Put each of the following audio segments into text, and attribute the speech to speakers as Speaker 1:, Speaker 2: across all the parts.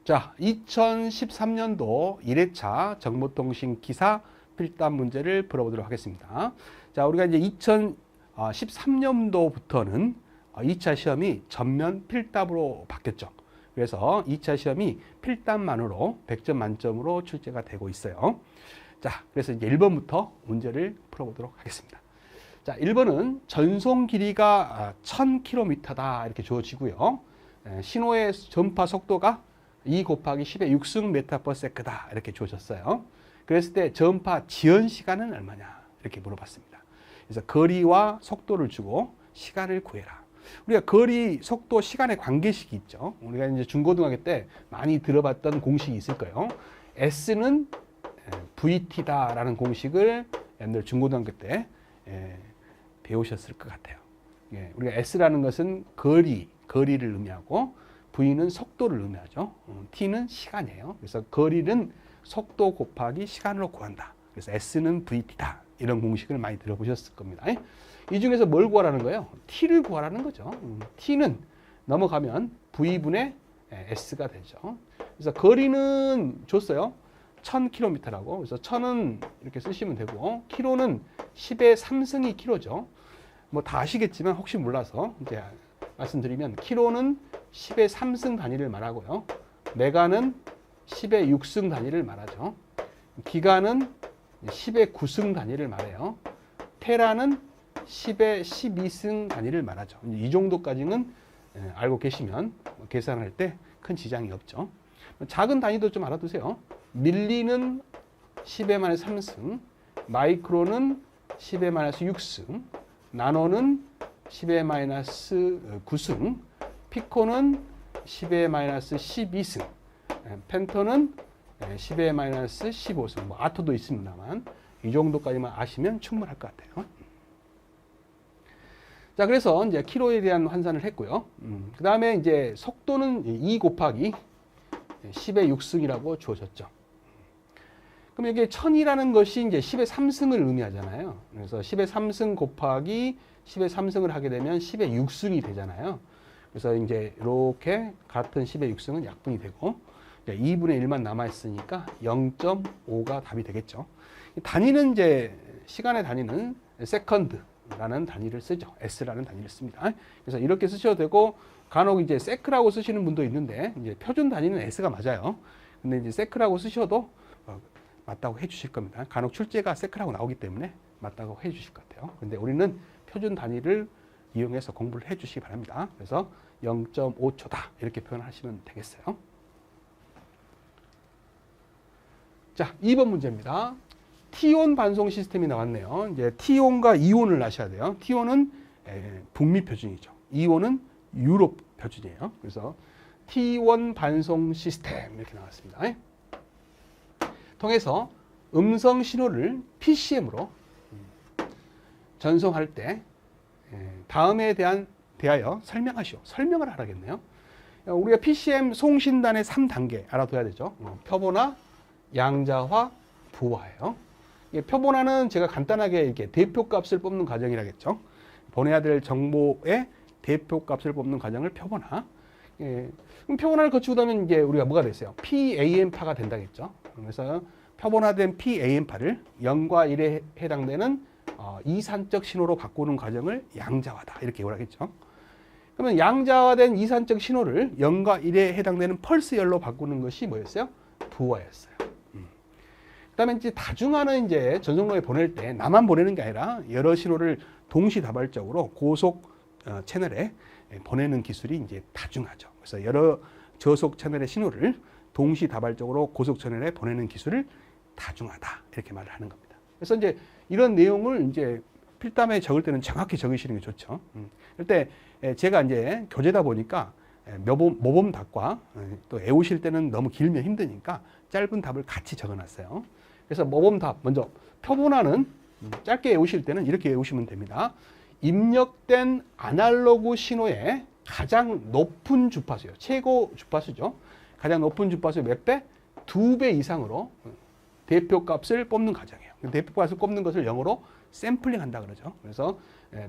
Speaker 1: 자, 2013년도 1회차 정보통신 기사 필답 문제를 풀어보도록 하겠습니다. 자, 우리가 이제 2013년도부터는 2차 시험이 전면 필답으로 바뀌었죠. 그래서 2차 시험이 필답만으로 100점 만점으로 출제가 되고 있어요. 자, 그래서 이제 1번부터 문제를 풀어보도록 하겠습니다. 자, 1번은 전송 길이가 1000km다 이렇게 주어지고요. 신호의 전파 속도가 2 곱하기 10의 6승 메타/세크다 이렇게 주어졌어요. 그랬을 때 전파 지연 시간은 얼마냐 이렇게 물어봤습니다. 그래서 거리와 속도를 주고 시간을 구해라. 우리가 거리, 속도, 시간의 관계식이 있죠. 우리가 이제 중고등학교 때 많이 들어봤던 공식이 있을 거예요. S는 VT다라는 공식을 옛날 중고등학교 때 배우셨을 것 같아요. 우리가 S라는 것은 거리를 의미하고 V는 속도를 의미하죠. T는 시간이에요. 그래서 거리는 속도 곱하기 시간으로 구한다. 그래서 S는 VT다. 이런 공식을 많이 들어보셨을 겁니다. 이 중에서 뭘 구하라는 거예요? T를 구하라는 거죠. T는 넘어가면 V분의 S가 되죠. 그래서 거리는 줬어요. 1000km라고. 그래서 1000은 이렇게 쓰시면 되고, km는 10의 3승이 km죠. 뭐 다 아시겠지만 혹시 몰라서 이제 말씀드리면 km는 10의 3승 단위를 말하고요. 메가는 10의 6승 단위를 말하죠. 기가는 10의 9승 단위를 말해요. 테라는 10의 12승 단위를 말하죠. 이 정도까지는 알고 계시면 계산할 때 큰 지장이 없죠. 작은 단위도 좀 알아두세요. 밀리는 10의 마이너스 3승, 마이크로는 10의 마이너스 6승, 나노는 10의 마이너스 9승, 피코는 10의 마이너스 12승, 펜토는 10의 마이너스 15승, 뭐 아토도 있습니다만 이 정도까지만 아시면 충분할 것 같아요. 자, 그래서 이제 키로에 대한 환산을 했고요. 그 다음에 이제 속도는 2 곱하기 10의 6승이라고 주어졌죠. 그럼 이게 1000이라는 것이 이제 10의 3승을 의미하잖아요. 그래서 10의 3승 곱하기 10의 3승을 하게 되면 10의 6승이 되잖아요. 그래서 이제 이렇게 같은 10의 6승은 약분이 되고 2분의 1만 남아있으니까 0.5가 답이 되겠죠. 단위는 이제 시간의 단위는 세컨드라는 단위를 쓰죠. S라는 단위를 씁니다. 그래서 이렇게 쓰셔도 되고 간혹 이제 세크라고 쓰시는 분도 있는데 이제 표준 단위는 S가 맞아요. 근데 이제 세크라고 쓰셔도 맞다고 해주실 겁니다. 간혹 출제가 세크라고 나오기 때문에 맞다고 해주실 것 같아요. 근데 우리는 표준 단위를 이용해서 공부를 해주시기 바랍니다. 그래서 0.5초다 이렇게 표현하시면 되겠어요. 자, 2번 문제입니다. T온 반송 시스템이 나왔네요. 이제 T온과 이온을 아셔야 돼요. T온은 북미 표준이죠. 이온은 유럽 표준이에요. 그래서 T1 반송 시스템 이렇게 나왔습니다. 통해서 음성 신호를 PCM으로 전송할 때 다음에 대하여 설명하시오. 설명을 하라겠네요. 우리가 PCM 송신단의 3단계 알아둬야 되죠. 표본화, 양자화, 부화예요. 표본화는 제가 간단하게 이렇게 대표값을 뽑는 과정이라겠죠. 보내야 될 정보의 대표값을 뽑는 과정을 표본화. 그럼 표본화를 거치고 나면 이제 우리가 뭐가 됐어요? PAM파가 된다겠죠. 그래서 표본화된 PAM파를 0과 1에 해당되는 이산적 신호로 바꾸는 과정을 양자화다 이렇게 말하겠죠. 그러면 양자화된 이산적 신호를 0과 1에 해당되는 펄스열로 바꾸는 것이 뭐였어요? 부화였어요. 그다음에 이제 다중화는 이제 전송로에 보낼 때 나만 보내는 게 아니라 여러 신호를 동시다발적으로 고속 채널에 보내는 기술이 이제 다중화죠. 그래서 여러 저속 채널의 신호를 동시다발적으로 고속 채널에 보내는 기술을 다중화다 이렇게 말을 하는 겁니다. 그래서 이제 이런 내용을 이제 필담에 적을 때는 정확히 적으시는 게 좋죠. 그럴 때 제가 이제 교재다 보니까 모범 답과 또 외우실 때는 너무 길면 힘드니까 짧은 답을 같이 적어놨어요. 그래서 모범 답 먼저 표본화는 짧게 외우실 때는 이렇게 외우시면 됩니다. 입력된 아날로그 신호의 가장 높은 주파수요. 최고 주파수죠. 가장 높은 주파수 몇 배? 2배 이상으로 대표값을 뽑는 과정이에요. 대표값을 뽑는 것을 영어로 샘플링 한다 그러죠. 그래서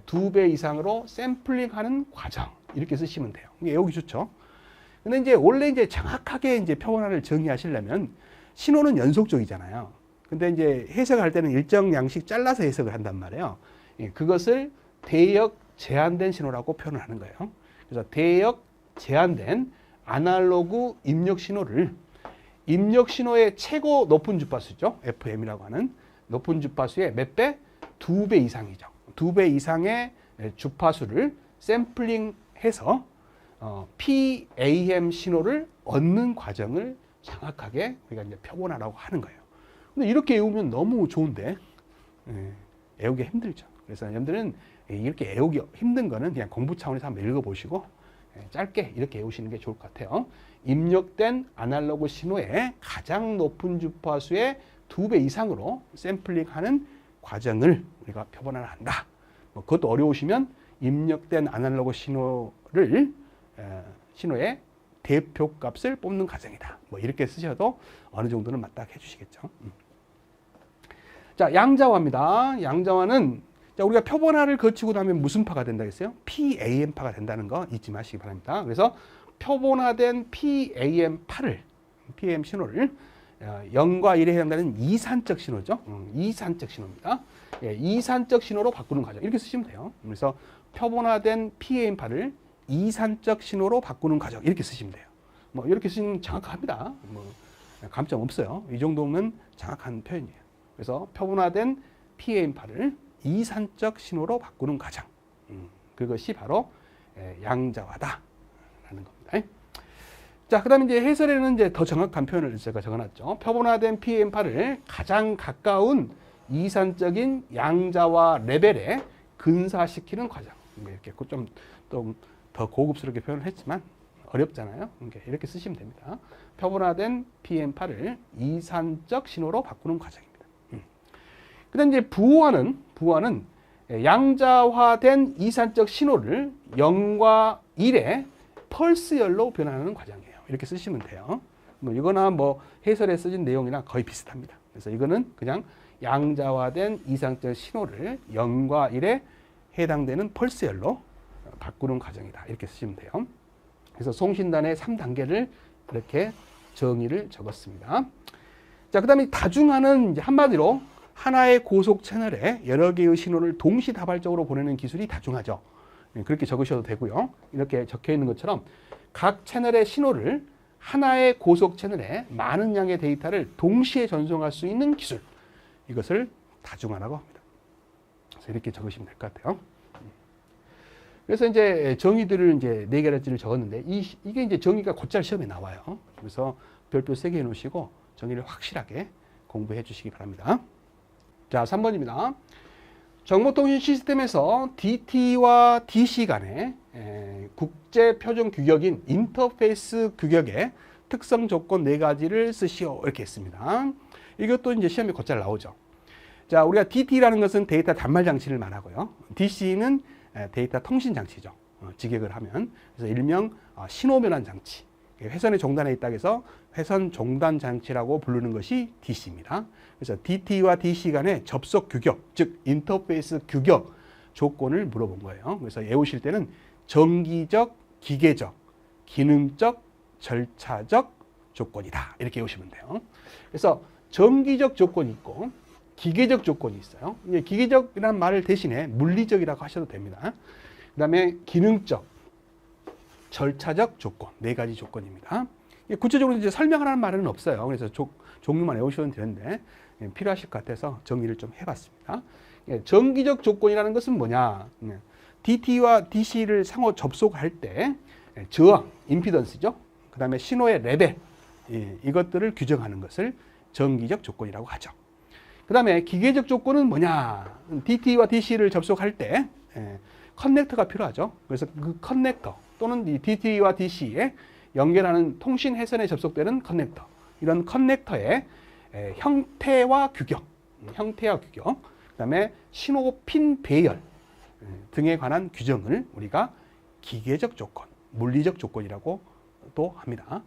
Speaker 1: 2배 이상으로 샘플링하는 과정 이렇게 쓰시면 돼요. 이게 외우기 좋죠. 근데 이제 원래 이제 정확하게 이제 표본화를 정의하시려면 신호는 연속적이잖아요. 근데 이제 해석할 때는 일정 양씩 잘라서 해석을 한단 말이에요. 예, 그것을 대역 제한된 신호라고 표현을 하는 거예요. 그래서 대역 제한된 아날로그 입력 신호를 입력 신호의 최고 높은 주파수죠. FM이라고 하는 높은 주파수의 몇 배? 2배 이상이죠. 2배 이상의 주파수를 샘플링해서 PAM 신호를 얻는 과정을 정확하게 우리가 이제 표본화라고 하는 거예요. 근데 이렇게 외우면 너무 좋은데 외우기 힘들죠. 그래서 여러분들은 이렇게 외우기 힘든 거는 그냥 공부 차원에서 한번 읽어보시고 짧게 이렇게 외우시는 게 좋을 것 같아요. 입력된 아날로그 신호의 가장 높은 주파수의 2배 이상으로 샘플링하는 과정을 우리가 표본화를 한다. 뭐 그것도 어려우시면 입력된 아날로그 신호의 대표값을 뽑는 과정이다. 뭐 이렇게 쓰셔도 어느 정도는 맞닥해 주시겠죠. 자, 양자화입니다. 양자화는 우리가 표본화를 거치고 나면 무슨 파가 된다 했어요? PAM파가 된다는 거 잊지 마시기 바랍니다. 그래서 표본화된 PAM 신호를 0과 1에 해당되는 이산적 신호죠. 이산적 신호입니다. 예, 이산적 신호로 바꾸는 과정. 이렇게 쓰시면 돼요. 그래서 표본화된 PAM파를 이산적 신호로 바꾸는 과정. 이렇게 쓰시면 돼요. 뭐 이렇게 쓰시면 정확합니다. 뭐 감점 없어요. 이 정도면 정확한 표현이에요. 그래서 표본화된 PAM파를 이산적 신호로 바꾸는 과정. 그것이 바로 양자화다라는 겁니다. 자, 그다음에 이제 해설에는 이제 더 정확한 표현을 제가 적어놨죠. 표본화된 PAM파를 가장 가까운 이산적인 양자화 레벨에 근사시키는 과정. 이렇게 좀 더 고급스럽게 표현을 했지만 어렵잖아요. 이렇게 쓰시면 됩니다. 표본화된 PAM파를 이산적 신호로 바꾸는 과정입니다. 그다음 이제 부호화는 양자화된 이산적 신호를 0과 1의 펄스열로 변화하는 과정이에요. 이렇게 쓰시면 돼요. 뭐 이거나 뭐 해설에 쓰진 내용이나 거의 비슷합니다. 그래서 이거는 그냥 양자화된 이산적 신호를 0과 1에 해당되는 펄스열로 바꾸는 과정이다. 이렇게 쓰시면 돼요. 그래서 송신단의 3단계를 이렇게 정의를 적었습니다. 자, 그다음에 다중화는 이제 한마디로 하나의 고속 채널에 여러 개의 신호를 동시다발적으로 보내는 기술이 다중화죠. 그렇게 적으셔도 되고요. 이렇게 적혀 있는 것처럼 각 채널의 신호를 하나의 고속 채널에 많은 양의 데이터를 동시에 전송할 수 있는 기술. 이것을 다중화라고 합니다. 그래서 이렇게 적으시면 될 것 같아요. 그래서 이제 정의들을 이제 4가지를 적었는데 이게 이제 정의가 곧잘 시험에 나와요. 그래서 별표 3개 해 놓으시고 정의를 확실하게 공부해 주시기 바랍니다. 자, 3번입니다. 정보통신 시스템에서 DT와 DC 간의 국제 표준 규격인 인터페이스 규격의 특성 조건 4가지를 쓰시오. 이렇게 했습니다. 이것도 이제 시험에 곧잘 나오죠. 자, 우리가 DT라는 것은 데이터 단말 장치를 말하고요. DC는 데이터 통신 장치죠. 직역을 하면. 그래서 일명 신호 변환 장치. 회선의 종단에 있다고 해서 회선 종단 장치라고 부르는 것이 DC입니다. 그래서 DT와 DC 간의 접속 규격, 즉 인터페이스 규격 조건을 물어본 거예요. 그래서 외우실 때는 정기적, 기계적, 기능적, 절차적 조건이다. 이렇게 외우시면 돼요. 그래서 정기적 조건이 있고 기계적 조건이 있어요. 기계적이라는 말을 대신에 물리적이라고 하셔도 됩니다. 그 다음에 기능적, 절차적 조건, 4가지 조건입니다. 구체적으로 이제 설명하라는 말은 없어요. 그래서 종류만 외우셔도 되는데 필요하실 것 같아서 정리를 좀 해봤습니다. 정기적 조건이라는 것은 뭐냐? DT와 DC를 상호 접속할 때 저항, 임피던스죠. 그 다음에 신호의 레벨, 이것들을 규정하는 것을 정기적 조건이라고 하죠. 그 다음에 기계적 조건은 뭐냐? DT와 DC를 접속할 때 커넥터가 필요하죠. 그래서 그 커넥터 또는 이 DT와 DC에 연결하는 통신 회선에 접속되는 커넥터, 이런 커넥터의 형태와 규격, 그 다음에 신호 핀 배열 등에 관한 규정을 우리가 기계적 조건, 물리적 조건이라고 또 합니다.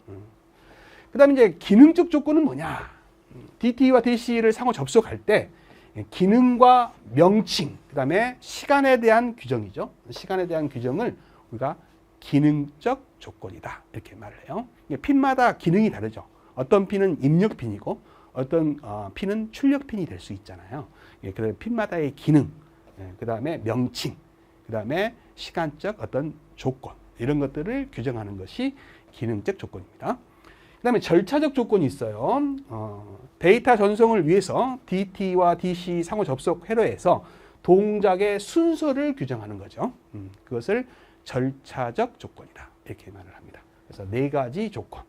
Speaker 1: 그 다음에 이제 기능적 조건은 뭐냐? DT와 DC를 상호 접속할 때 기능과 명칭, 그 다음에 시간에 대한 규정이죠. 시간에 대한 규정을 우리가 기능적 조건이다. 이렇게 말을 해요. 핀마다 기능이 다르죠. 어떤 핀은 입력 핀이고 어떤 핀은 출력 핀이 될 수 있잖아요. 그래서 핀마다의 기능, 그 다음에 명칭, 그 다음에 시간적 어떤 조건 이런 것들을 규정하는 것이 기능적 조건입니다. 그 다음에 절차적 조건이 있어요. 데이터 전송을 위해서 DT와 DC 상호 접속 회로에서 동작의 순서를 규정하는 거죠. 그것을 절차적 조건이다. 이렇게 말을 합니다. 그래서 네 가지 조건.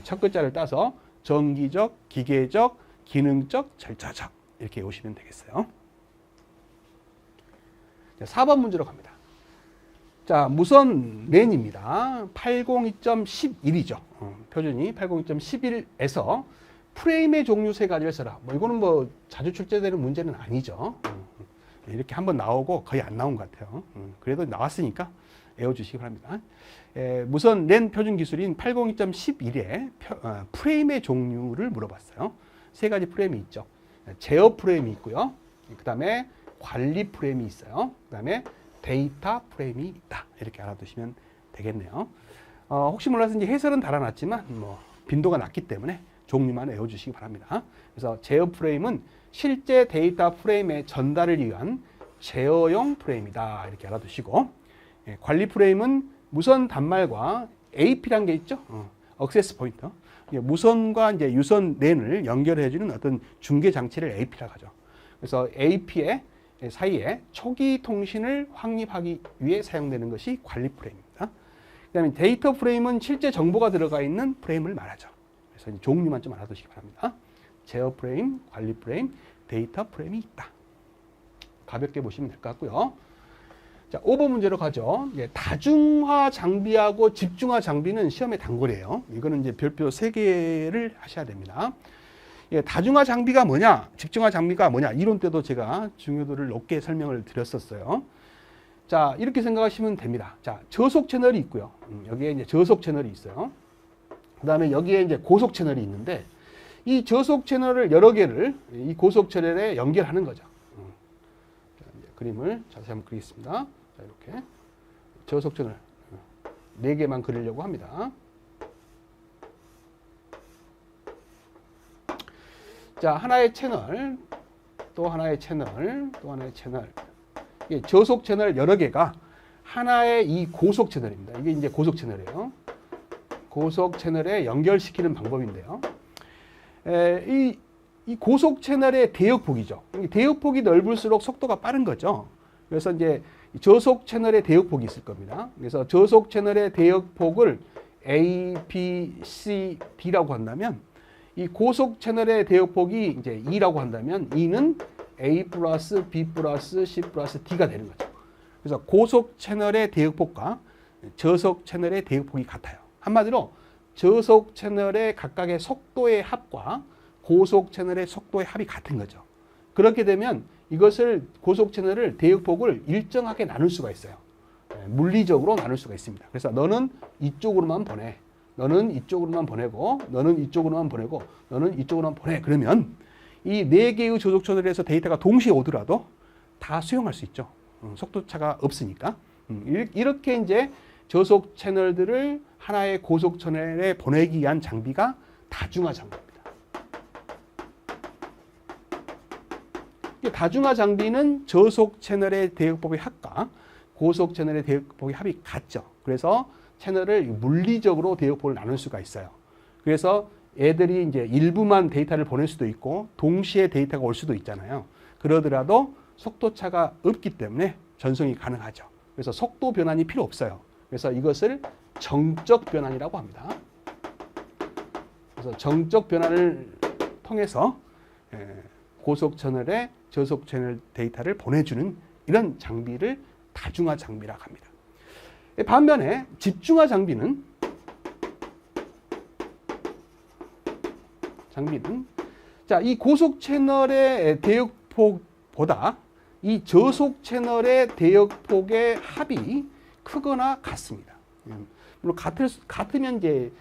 Speaker 1: 첫 글자를 따서 정기적, 기계적, 기능적, 절차적 이렇게 오시면 되겠어요. 자, 4번 문제로 갑니다. 자, 무선 랜입니다. 802.11이죠. 표준이 802.11에서 프레임의 종류 세 가지를 써라. 이거는 뭐 자주 출제되는 문제는 아니죠. 이렇게 한번 나오고 거의 안 나온 것 같아요. 그래도 나왔으니까 외워주시기 바랍니다. 무선 랜 표준 기술인 802.11에 프레임의 종류를 물어봤어요. 세 가지 프레임이 있죠. 제어 프레임이 있고요. 그 다음에 관리 프레임이 있어요. 그 다음에 데이터 프레임이 있다. 이렇게 알아두시면 되겠네요. 혹시 몰라서 이제 해설은 달아놨지만 뭐 빈도가 낮기 때문에 종류만 외워주시기 바랍니다. 그래서 제어 프레임은 실제 데이터 프레임의 전달을 위한 제어용 프레임이다. 이렇게 알아두시고, 관리 프레임은 무선 단말과 AP라는 게 있죠. 액세스 포인터. 무선과 이제 유선 랜을 연결해주는 어떤 중계 장치를 AP라고 하죠. 그래서 AP의 사이에 초기 통신을 확립하기 위해 사용되는 것이 관리 프레임입니다. 그다음에 데이터 프레임은 실제 정보가 들어가 있는 프레임을 말하죠. 그래서 이제 종류만 좀 알아두시기 바랍니다. 제어 프레임, 관리 프레임, 데이터 프레임이 있다. 가볍게 보시면 될 것 같고요. 자, 5번 문제로 가죠. 다중화 장비하고 집중화 장비는 시험의 단골이에요. 이거는 이제 별표 3개를 하셔야 됩니다. 다중화 장비가 뭐냐, 집중화 장비가 뭐냐, 이론 때도 제가 중요도를 높게 설명을 드렸었어요. 자, 이렇게 생각하시면 됩니다. 자, 저속 채널이 있고요. 여기에 이제 저속 채널이 있어요. 그 다음에 여기에 이제 고속 채널이 있는데, 이 저속 채널을 여러 개를 이 고속 채널에 연결하는 거죠. 자, 이제 그림을 자세히 한번 그리겠습니다. 자, 이렇게 저속 채널 4개만 그리려고 합니다. 자, 하나의 채널, 또 하나의 채널, 또 하나의 채널. 이게 저속 채널 여러 개가 하나의 이 고속 채널입니다. 이게 이제 고속 채널이에요. 고속 채널에 연결시키는 방법인데요. 이 고속 채널의 대역폭이죠. 대역폭이 넓을수록 속도가 빠른 거죠. 그래서 이제 저속 채널의 대역폭이 있을 겁니다. 그래서 저속 채널의 대역폭을 A, B, C, D라고 한다면, 이 고속 채널의 대역폭이 이제 2라고 한다면, 2는 A 플러스 B 플러스 C 플러스 D가 되는 거죠. 그래서 고속 채널의 대역폭과 저속 채널의 대역폭이 같아요. 한마디로 저속 채널의 각각의 속도의 합과 고속 채널의 속도의 합이 같은 거죠. 그렇게 되면 이것을 고속 채널을 대역폭을 일정하게 나눌 수가 있어요. 물리적으로 나눌 수가 있습니다. 그래서 너는 이쪽으로만 보내, 너는 이쪽으로만 보내고, 너는 이쪽으로만 보내고, 너는 이쪽으로만 보내. 그러면 이 4개의 저속 채널에서 데이터가 동시에 오더라도 다 수용할 수 있죠. 속도 차가 없으니까. 이렇게 이제 저속 채널들을 하나의 고속 채널에 보내기 위한 장비가 다중화 장비입니다. 다중화 장비는 저속 채널의 대역폭의 합과 고속 채널의 대역폭의 합이 같죠. 그래서 채널을 물리적으로 대역폭을 나눌 수가 있어요. 그래서 애들이 이제 일부만 데이터를 보낼 수도 있고 동시에 데이터가 올 수도 있잖아요. 그러더라도 속도 차가 없기 때문에 전송이 가능하죠. 그래서 속도 변환이 필요 없어요. 그래서 이것을 정적 변환이라고 합니다. 그래서 정적 변환을 통해서 고속 채널에 저속 채널 데이터를 보내주는 이런 장비를 다중화 장비라고 합니다. 반면에 집중화 장비는 자, 이 고속 채널의 대역폭보다 이 저속 채널의 대역폭의 합이 크거나 같습니다. 물론 같으면 이제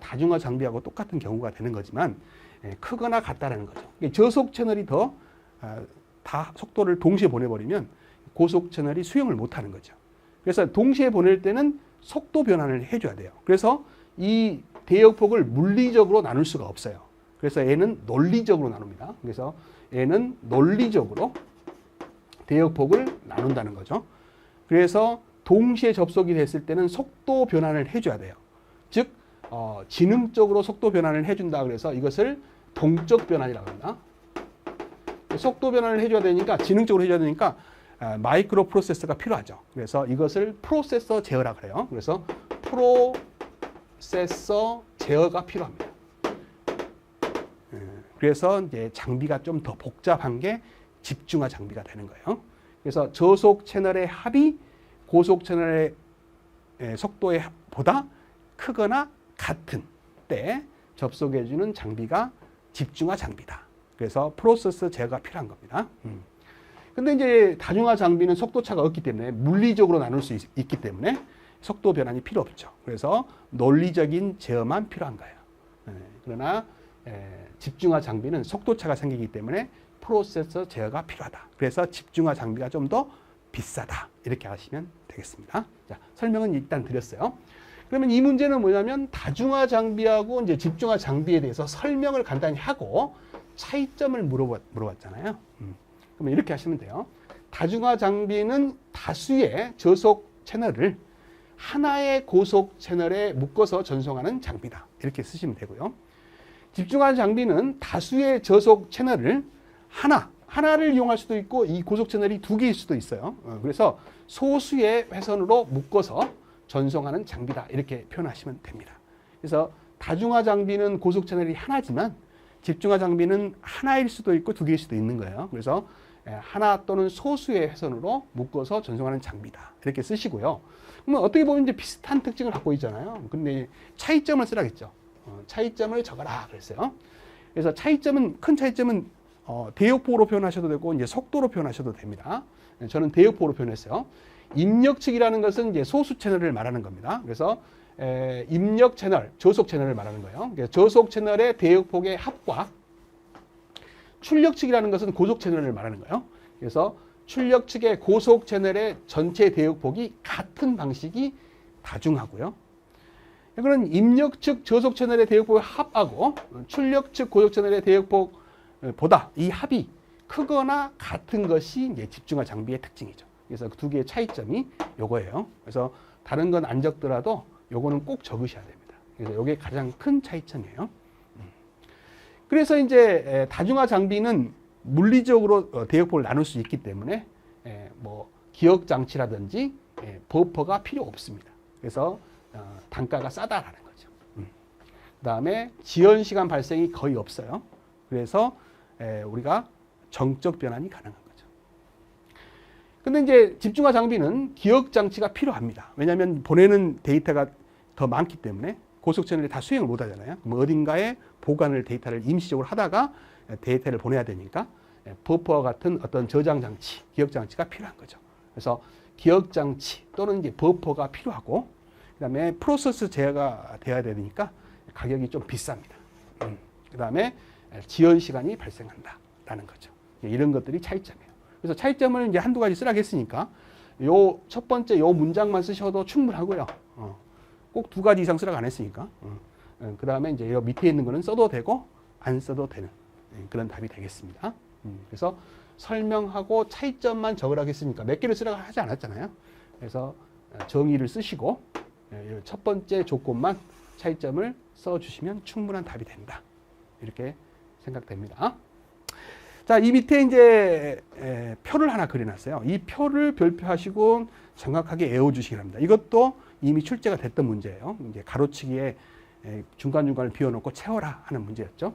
Speaker 1: 다중화 장비하고 똑같은 경우가 되는 거지만 크거나 같다라는 거죠. 저속 채널이 다 속도를 동시에 보내버리면 고속 채널이 수용을 못하는 거죠. 그래서 동시에 보낼 때는 속도 변환을 해줘야 돼요. 그래서 이 대역폭을 물리적으로 나눌 수가 없어요. 그래서 얘는 논리적으로 나눕니다. 그래서 얘는 논리적으로 대역폭을 나눈다는 거죠. 그래서 동시에 접속이 됐을 때는 속도 변환을 해줘야 돼요. 즉 지능적으로 속도 변환을 해준다 그래서 이것을 동적 변환이라고 한다. 속도 변환을 해줘야 되니까 지능적으로 해줘야 되니까 마이크로 프로세서가 필요하죠. 그래서 이것을 프로세서 제어라고 해요. 그래서 프로세서 제어가 필요합니다. 그래서 이제 장비가 좀 더 복잡한 게 집중화 장비가 되는 거예요. 그래서 저속 채널의 합이 고속 채널의 속도에 보다 크거나 같은 때 접속해주는 장비가 집중화 장비다. 그래서 프로세서 제어가 필요한 겁니다. 근데 이제 다중화 장비는 속도차가 없기 때문에 물리적으로 나눌 수 있기 때문에 속도 변환이 필요 없죠. 그래서 논리적인 제어만 필요한 거예요. 그러나 집중화 장비는 속도차가 생기기 때문에 프로세서 제어가 필요하다. 그래서 집중화 장비가 좀 더 비싸다. 이렇게 하시면 되겠습니다. 자, 설명은 일단 드렸어요. 그러면 이 문제는 뭐냐면 다중화 장비하고 이제 집중화 장비에 대해서 설명을 간단히 하고 차이점을 물어봤잖아요. 그러면 이렇게 하시면 돼요. 다중화 장비는 다수의 저속 채널을 하나의 고속 채널에 묶어서 전송하는 장비다. 이렇게 쓰시면 되고요. 집중화 장비는 다수의 저속 채널을 하나를 이용할 수도 있고 이 고속 채널이 두 개일 수도 있어요. 그래서 소수의 회선으로 묶어서 전송하는 장비다. 이렇게 표현하시면 됩니다. 그래서 다중화 장비는 고속 채널이 하나지만 집중화 장비는 하나일 수도 있고 두 개일 수도 있는 거예요. 그래서 하나 또는 소수의 회선으로 묶어서 전송하는 장비다. 이렇게 쓰시고요. 그러면 어떻게 보면 이제 비슷한 특징을 갖고 있잖아요. 근데 차이점을 쓰라겠죠. 차이점을 적어라 그랬어요. 그래서 큰 차이점은 대역폭으로 표현하셔도 되고 이제 속도로 표현하셔도 됩니다. 저는 대역폭으로 표현했어요. 입력측이라는 것은 이제 소수 채널을 말하는 겁니다. 그래서 입력 채널, 저속 채널을 말하는 거예요. 그래서 저속 채널의 대역폭의 합과 출력 측이라는 것은 고속 채널을 말하는 거예요. 그래서 출력 측의 고속 채널의 전체 대역폭이 같은 방식이 다중하고요. 그런 입력 측 저속 채널의 대역폭의 합하고 출력 측 고속 채널의 대역폭보다 이 합이 크거나 같은 것이 이제 집중화 장비의 특징이죠. 그래서 그 두 개의 차이점이 요거예요. 그래서 다른 건 안 적더라도 요거는 꼭 적으셔야 됩니다. 그래서 요게 가장 큰 차이점이에요. 그래서 이제 다중화 장비는 물리적으로 대역폭을 나눌 수 있기 때문에 뭐 기억 장치라든지 버퍼가 필요 없습니다. 그래서 단가가 싸다라는 거죠. 그다음에 지연 시간 발생이 거의 없어요. 그래서 우리가 정적 변환이 가능한 거죠. 근데 이제 집중화 장비는 기억 장치가 필요합니다. 왜냐하면 보내는 데이터가 더 많기 때문에 고속 채널이 다 수행을 못 하잖아요. 그럼 어딘가에 보관을 데이터를 임시적으로 하다가 데이터를 보내야 되니까 버퍼와 같은 어떤 저장 장치, 기억 장치가 필요한 거죠. 그래서 기억 장치 또는 이제 버퍼가 필요하고 그다음에 프로세스 제어가 돼야 되니까 가격이 좀 비쌉니다. 그다음에 지연 시간이 발생한다라는 거죠. 이런 것들이 차이점이에요. 그래서 차이점을 이제 한두 가지 쓰라고 했으니까 요 첫 번째 요 문장만 쓰셔도 충분하고요. 꼭 두 가지 이상 쓰라고 안 했으니까. 그다음에 이제 요 밑에 있는 거는 써도 되고 안 써도 되는 그런 답이 되겠습니다. 그래서 설명하고 차이점만 적으라고 했으니까 몇 개를 쓰라고 하지 않았잖아요. 그래서 정의를 쓰시고 첫 번째 조건만 차이점을 써주시면 충분한 답이 된다. 이렇게 생각됩니다. 자, 이 밑에 이제 표를 하나 그려놨어요. 이 표를 별표하시고 정확하게 외워주시기 바랍니다. 이것도 이미 출제가 됐던 문제예요. 이제 가로치기에 중간중간을 비워놓고 채워라 하는 문제였죠.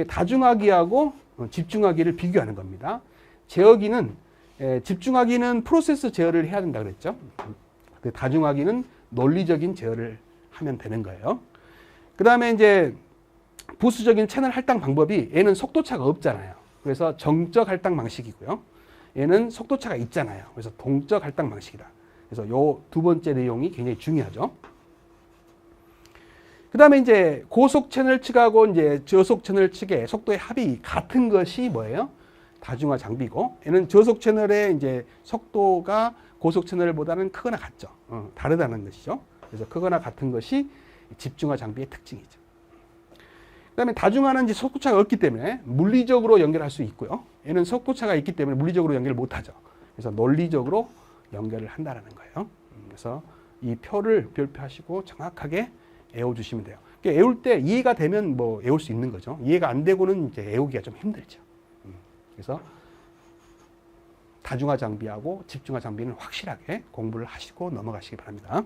Speaker 1: 다중화기하고 집중화기를 비교하는 겁니다. 제어기는 집중화기는 프로세스 제어를 해야 된다 그랬죠. 다중화기는 논리적인 제어를 하면 되는 거예요. 그 다음에 이제 부수적인 채널 할당 방법이 얘는 속도차가 없잖아요. 그래서 정적 할당 방식이고요. 얘는 속도차가 있잖아요. 그래서 동적 할당 방식이다. 그래서 요 두 번째 내용이 굉장히 중요하죠. 그 다음에 이제 고속 채널 측하고 이제 저속 채널 측의 속도의 합이 같은 것이 뭐예요? 다중화 장비고, 얘는 저속 채널의 이제 속도가 고속 채널보다는 크거나 같죠. 다르다는 것이죠. 그래서 크거나 같은 것이 집중화 장비의 특징이죠. 그다음에 다중화는 이제 속도차가 없기 때문에 물리적으로 연결할 수 있고요. 얘는 속도차가 있기 때문에 물리적으로 연결을 못하죠. 그래서 논리적으로 연결을 한다는 거예요. 그래서 이 표를 별표하시고 정확하게 외워주시면 돼요. 외울 때 이해가 되면 뭐 외울 수 있는 거죠. 이해가 안 되고는 이제 외우기가 좀 힘들죠. 그래서 다중화 장비하고 집중화 장비는 확실하게 공부를 하시고 넘어가시기 바랍니다.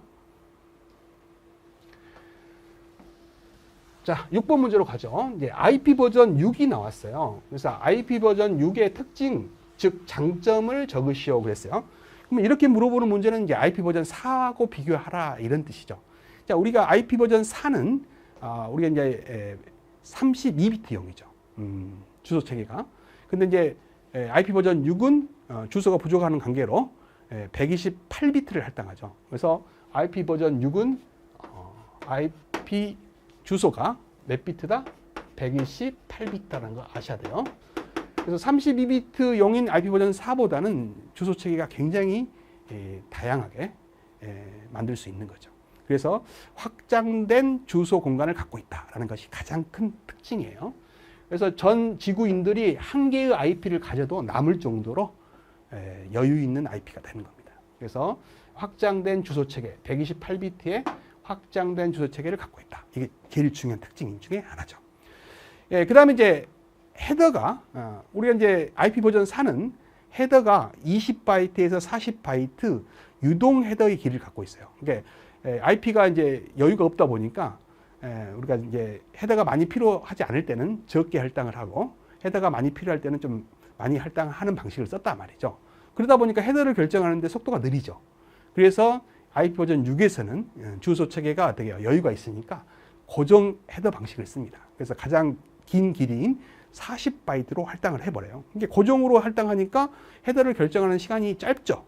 Speaker 1: 자, 6번 문제로 가죠. 이제 IP 버전 6이 나왔어요. 그래서 IP 버전 6의 특징, 즉 장점을 적으시오 그랬어요. 그러면 이렇게 물어보는 문제는 이제 IP 버전 4하고 비교하라 이런 뜻이죠. 자, 우리가 IP 버전 4는 우리가 이제 32비트용이죠. 주소 체계가. 근데 이제 IP 버전 6은 주소가 부족하는 관계로 128비트를 할당하죠. 그래서 IP 버전 6은 IP 주소가 몇 비트다? 128비트라는 거 아셔야 돼요. 그래서 32비트용인 IP 버전 4보다는 주소 체계가 굉장히 다양하게 만들 수 있는 거죠. 그래서 확장된 주소 공간을 갖고 있다라는 것이 가장 큰 특징이에요. 그래서 전 지구인들이 한 개의 IP를 가져도 남을 정도로 여유 있는 IP가 되는 겁니다. 그래서 확장된 주소 체계, 128비트의 확장된 주소 체계를 갖고 있다. 이게 제일 중요한 특징 중에 하나죠. 그 다음에 이제 헤더가, 우리가 이제 IP 버전 4는 헤더가 20바이트에서 40바이트 유동 헤더의 길이를 갖고 있어요. 그러니까 IP가 이제 여유가 없다 보니까 우리가 이제 헤더가 많이 필요하지 않을 때는 적게 할당을 하고 헤더가 많이 필요할 때는 좀 많이 할당하는 방식을 썼단 말이죠. 그러다 보니까 헤더를 결정하는데 속도가 느리죠. 그래서 IP 버전 6에서는 주소 체계가 되게 여유가 있으니까 고정 헤더 방식을 씁니다. 그래서 가장 긴 길이인 40바이트로 할당을 해버려요. 이게 고정으로 할당하니까 헤더를 결정하는 시간이 짧죠.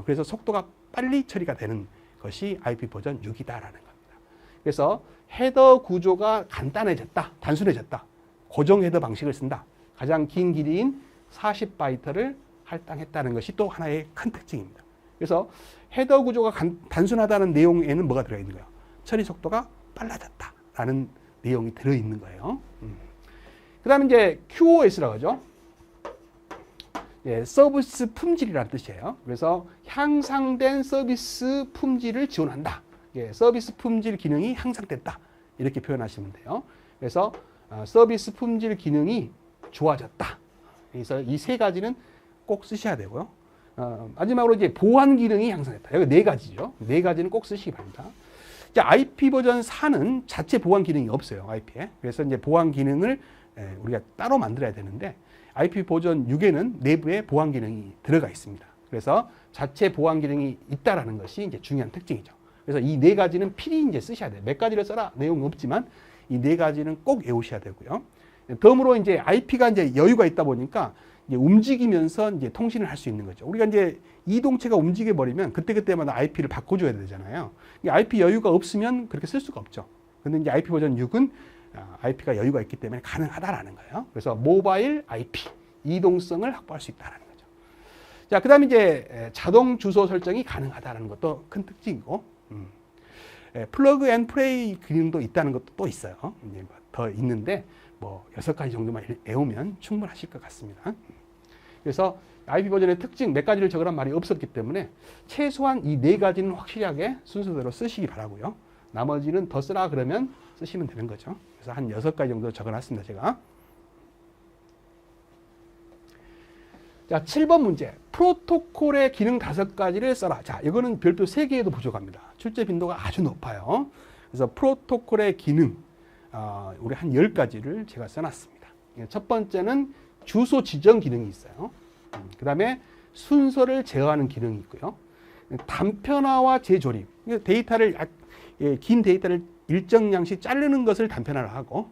Speaker 1: 그래서 속도가 빨리 처리가 되는 것이 IP 버전 6이다라는 겁니다. 그래서 헤더 구조가 간단해졌다, 단순해졌다. 고정 헤더 방식을 쓴다. 가장 긴 길이인 40바이트를 할당했다는 것이 또 하나의 큰 특징입니다. 그래서 헤더 구조가 단순하다는 내용에는 뭐가 들어있는 거예요? 처리 속도가 빨라졌다라는 내용이 들어있는 거예요. 그 다음에 이제 QoS라고 하죠. 서비스 품질이라는 뜻이에요. 그래서 향상된 서비스 품질을 지원한다. 서비스 품질 기능이 향상됐다. 이렇게 표현하시면 돼요. 그래서 서비스 품질 기능이 좋아졌다. 그래서 이 세 가지는 꼭 쓰셔야 되고요. 마지막으로 이제 보안 기능이 향상됐다. 여기 네 가지죠. 네 가지는 꼭 쓰시기 바랍니다. 이제 IP 버전 4는 자체 보안 기능이 없어요. IP에. 그래서 이제 보안 기능을 우리가 따로 만들어야 되는데 IP 버전 6에는 내부에 보안 기능이 들어가 있습니다. 그래서 자체 보안 기능이 있다라는 것이 이제 중요한 특징이죠. 그래서 이 네 가지는 필히 이제 쓰셔야 돼요. 몇 가지를 써라 내용은 없지만 이 네 가지는 꼭 외우셔야 되고요. 덤으로 이제 IP가 이제 여유가 있다 보니까 이제 움직이면서 이제 통신을 할 수 있는 거죠. 우리가 이제 이동체가 움직여 버리면 그때그때마다 IP를 바꿔줘야 되잖아요. IP 여유가 없으면 그렇게 쓸 수가 없죠. 근데 이제 IP 버전 6은 IP가 여유가 있기 때문에 가능하다라는 거예요. 그래서 모바일 IP, 이동성을 확보할 수 있다는 거죠. 자, 그 다음에 이제 자동 주소 설정이 가능하다는 것도 큰 특징이고, 플러그 앤 플레이 기능도 있다는 것도 또 있어요. 이제 더 있는데, 뭐 6가지 정도만 외우면 충분하실 것 같습니다. 그래서 IP 버전의 특징 몇 가지를 적으란 말이 없었기 때문에 최소한 이 네 가지는 확실하게 순서대로 쓰시기 바라고요. 나머지는 더 쓰라 그러면 쓰시면 되는 거죠. 그래서 한 6가지 정도 적어놨습니다, 제가. 자, 7번 문제. 프로토콜의 기능 5가지를 써라. 자, 이거는 별표 3개에도 부족합니다. 출제 빈도가 아주 높아요. 그래서 프로토콜의 기능, 우리 한 10가지를 제가 써놨습니다. 첫 번째는 주소 지정 기능이 있어요. 그 다음에 순서를 제어하는 기능이 있고요. 단편화와 재조립. 데이터를, 긴 데이터를 일정량씩 자르는 것을 단편화를 하고,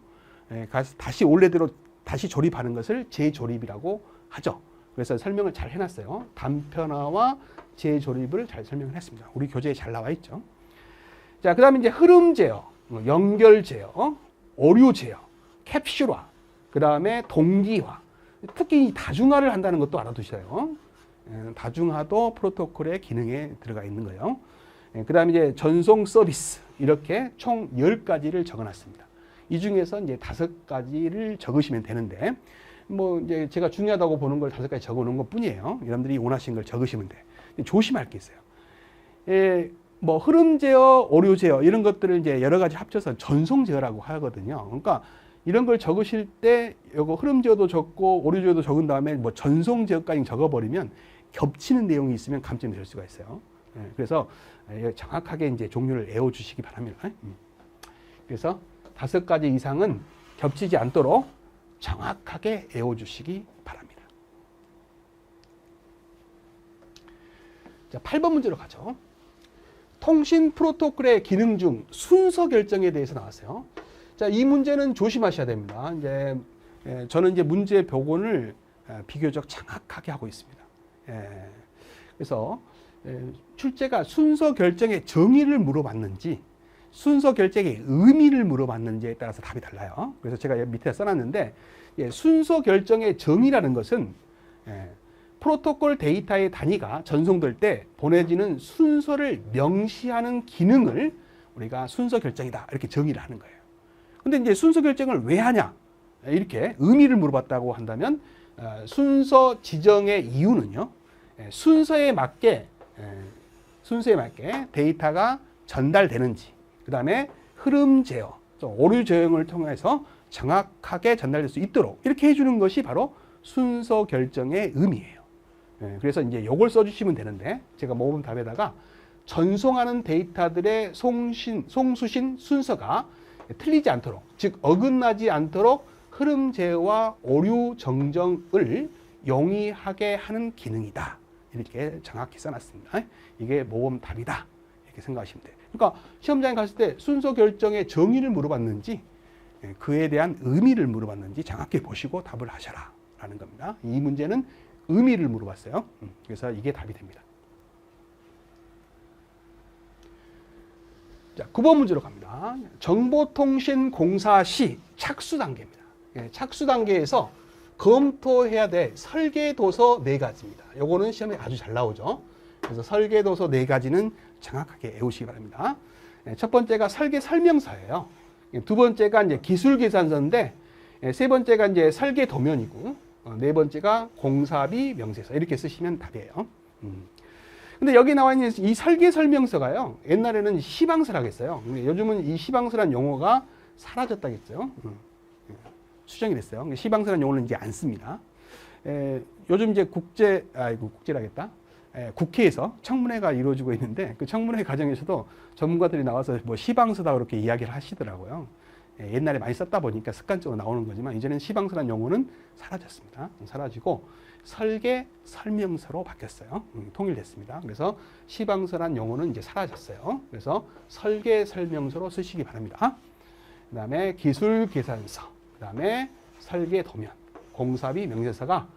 Speaker 1: 다시 원래대로 다시 조립하는 것을 재조립이라고 하죠. 그래서 설명을 잘 해놨어요. 단편화와 재조립을 잘 설명을 했습니다. 우리 교재에 잘 나와 있죠. 자, 그 다음에 이제 흐름 제어, 연결 제어, 오류 제어, 캡슐화, 그 다음에 동기화. 특히 이 다중화를 한다는 것도 알아두셔요. 다중화도 프로토콜의 기능에 들어가 있는 거예요. 그 다음에 이제 전송 서비스 이렇게 총 10가지를 적어놨습니다. 이 중에서 이제 5가지를 적으시면 되는데 뭐 이제 제가 중요하다고 보는 걸 5가지 적어놓은 것 뿐이에요. 여러분들이 원하시는 걸 적으시면 돼. 조심할 게 있어요. 뭐 흐름 제어, 오류 제어 이런 것들을 이제 여러 가지 합쳐서 전송 제어라고 하거든요. 그러니까 이런 걸 적으실 때 이거 흐름 제어도 적고 오류 제어도 적은 다음에 뭐 전송 제어까지 적어버리면 겹치는 내용이 있으면 감점이 될 수가 있어요. 그래서 정확하게 이제 종류를 외워주시기 바랍니다. 그래서 5가지 이상은 겹치지 않도록 정확하게 외워주시기 바랍니다. 자, 8번 문제로 가죠. 통신 프로토콜의 기능 중 순서 결정에 대해서 나왔어요. 자, 이 문제는 조심하셔야 됩니다. 이제 저는 이제 문제 복원을 비교적 정확하게 하고 있습니다. 그래서 출제가 순서 결정의 정의를 물어봤는지 순서 결정의 의미를 물어봤는지에 따라서 답이 달라요. 그래서 제가 밑에 써놨는데 순서 결정의 정의라는 것은 프로토콜 데이터의 단위가 전송될 때 보내지는 순서를 명시하는 기능을 우리가 순서 결정이다 이렇게 정의를 하는 거예요. 근데 이제 순서 결정을 왜 하냐 이렇게 의미를 물어봤다고 한다면 순서 지정의 이유는요. 순서에 맞게 데이터가 전달되는지 그 다음에 흐름 제어, 오류 제어를 통해서 정확하게 전달될 수 있도록 이렇게 해주는 것이 바로 순서 결정의 의미예요. 그래서 이제 이걸 써주시면 되는데 제가 모범 답에다가 전송하는 데이터들의 송수신 순서가 틀리지 않도록 즉 어긋나지 않도록 흐름 제어와 오류 정정을 용이하게 하는 기능이다. 이렇게 정확히 써놨습니다. 이게 모범 답이다. 이렇게 생각하시면 돼요. 그러니까 시험장에 갔을 때 순서 결정의 정의를 물어봤는지 그에 대한 의미를 물어봤는지 정확히 보시고 답을 하셔라 라는 겁니다. 이 문제는 의미를 물어봤어요. 그래서 이게 답이 됩니다. 자, 9번 문제로 갑니다. 정보통신공사 시 착수 단계입니다. 착수 단계에서 검토해야 될 설계도서 4가지입니다. 요거는 시험에 아주 잘 나오죠. 그래서 설계도서 4가지는 정확하게 외우시기 바랍니다. 첫 번째가 설계 설명서예요. 두 번째가 이제 기술 계산서인데 세 번째가 이제 설계 도면이고 네 번째가 공사비 명세서 이렇게 쓰시면 답이에요. 근데 여기 나와 있는 이 설계 설명서가요. 옛날에는 시방서라고 했어요. 근데 요즘은 이 시방서란 용어가 사라졌다겠죠. 수정이 됐어요. 시방서란 용어는 이제 안 씁니다. 요즘 이제 국제라겠다. 국회에서 청문회가 이루어지고 있는데 그 청문회 과정에서도 전문가들이 나와서 뭐 시방서다 그렇게 이야기를 하시더라고요. 옛날에 많이 썼다 보니까 습관적으로 나오는 거지만 이제는 시방서란 용어는 사라졌습니다. 사라지고 설계 설명서로 바뀌었어요. 통일됐습니다. 그래서 시방서란 용어는 이제 사라졌어요. 그래서 설계 설명서로 쓰시기 바랍니다. 그 다음에 기술 계산서, 그 다음에 설계 도면, 공사비 명세서가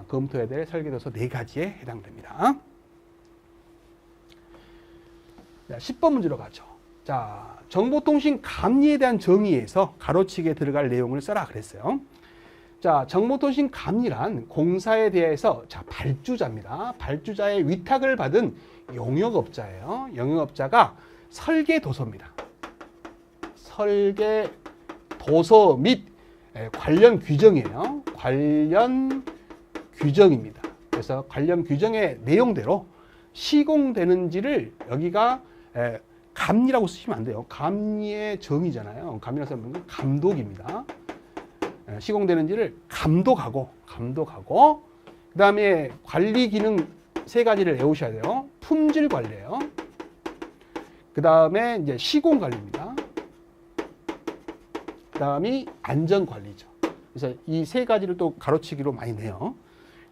Speaker 1: 검토해야 될 설계도서 4가지에 해당됩니다. 자, 10번 문제로 가죠. 자, 정보통신 감리에 대한 정의에서 가로치기에 들어갈 내용을 써라 그랬어요. 자, 정보통신 감리란 공사에 대해서 자, 발주자입니다. 발주자의 위탁을 받은 용역업자예요. 용역업자가 설계도서입니다. 설계도서 및 관련 규정이에요. 관련 규정입니다. 그래서 관련 규정의 내용대로 시공되는지를 여기가 감리라고 쓰시면 안 돼요. 감리의 정의잖아요. 감리라고 하면 감독입니다. 시공되는지를 감독하고 그 다음에 관리 기능 3가지를 외우셔야 돼요. 품질 관리예요. 그 다음에 이제 시공 관리입니다. 그 다음이 안전 관리죠. 그래서 이 3가지를 또 가로치기로 많이 내요.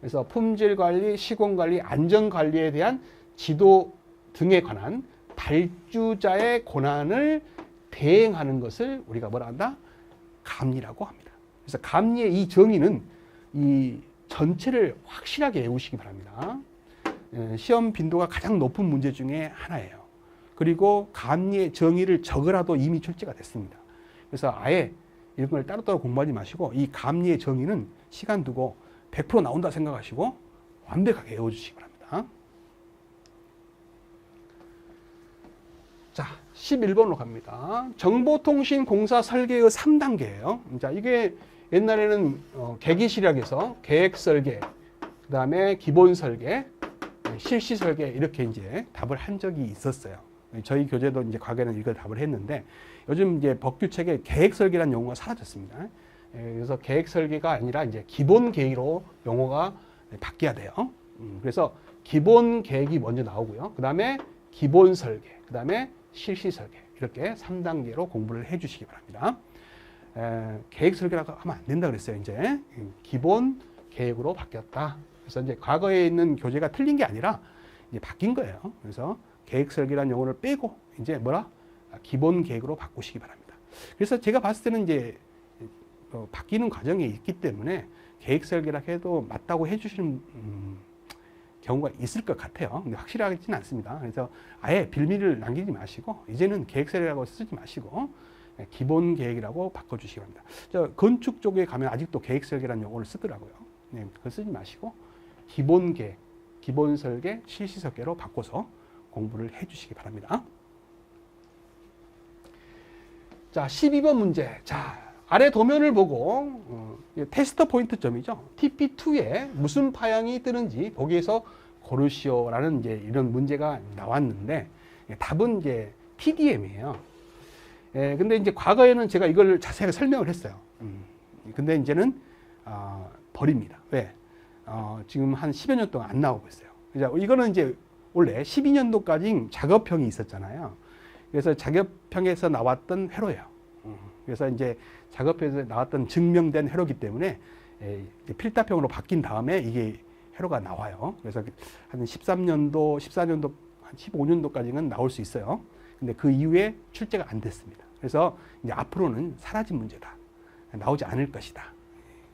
Speaker 1: 그래서 품질 관리, 시공 관리, 안전 관리에 대한 지도 등에 관한 발주자의 권한을 대행하는 것을 우리가 뭐라 한다? 감리라고 합니다. 그래서 감리의 이 정의는 이 전체를 확실하게 외우시기 바랍니다. 시험 빈도가 가장 높은 문제 중에 하나예요. 그리고 감리의 정의를 적으라도 이미 출제가 됐습니다. 그래서 아예 이런 걸 따로따로 공부하지 마시고 이 감리의 정의는 시간 두고 100% 나온다 생각하시고 완벽하게 외워주시기 바랍니다. 자, 11번으로 갑니다. 정보통신공사 설계의 3단계예요. 자, 이게 옛날에는 계기시락에서 계획 설계, 그 다음에 기본 설계, 실시 설계 이렇게 이제 답을 한 적이 있었어요. 저희 교재도 이제 과거에는 이걸 답을 했는데 요즘 이제 법규책에 계획 설계라는 용어가 사라졌습니다. 그래서 계획 설계가 아니라 이제 기본 계획으로 용어가 바뀌어야 돼요. 그래서 기본 계획이 먼저 나오고요. 그 다음에 기본 설계, 그 다음에 실시 설계 이렇게 3단계로 공부를 해주시기 바랍니다. 계획 설계라고 하면 안 된다 그랬어요. 이제 기본 계획으로 바뀌었다. 그래서 이제 과거에 있는 교재가 틀린 게 아니라 이제 바뀐 거예요. 그래서 계획 설계라는 용어를 빼고 이제 뭐라 기본 계획으로 바꾸시기 바랍니다. 그래서 제가 봤을 때는 이제 바뀌는 과정에 있기 때문에 계획 설계라 해도 맞다고 해주시는 경우가 있을 것 같아요. 근데 확실하지는 않습니다. 그래서 아예 빌미를 남기지 마시고 이제는 계획 설계라고 쓰지 마시고 기본 계획이라고 바꿔주시기 바랍니다. 저 건축 쪽에 가면 아직도 계획 설계라는 용어를 쓰더라고요. 네, 그거 쓰지 마시고 기본 계획, 기본 설계, 실시 설계로 바꿔서 공부를 해주시기 바랍니다. 자, 12번 문제. 자, 아래 도면을 보고 테스트 포인트점이죠. TP2에 무슨 파형이 뜨는지 보기에서 고르시오라는 이제 이런 문제가 나왔는데 답은 이제 TDM이에요. 근데 이제 과거에는 제가 이걸 자세하게 설명을 했어요. 근데 이제는 버립니다. 왜? 지금 한 10여 년 동안 안 나오고 있어요. 이거는 이제 원래 12년도까지 작업형이 있었잖아요. 그래서 작업형에서 나왔던 회로예요. 그래서 이제 작업에서 나왔던 증명된 회로기 때문에 필답형으로 바뀐 다음에 이게 회로가 나와요. 그래서 한 13년도, 14년도, 한 15년도까지는 나올 수 있어요. 근데 그 이후에 출제가 안 됐습니다. 그래서 이제 앞으로는 사라진 문제다. 나오지 않을 것이다.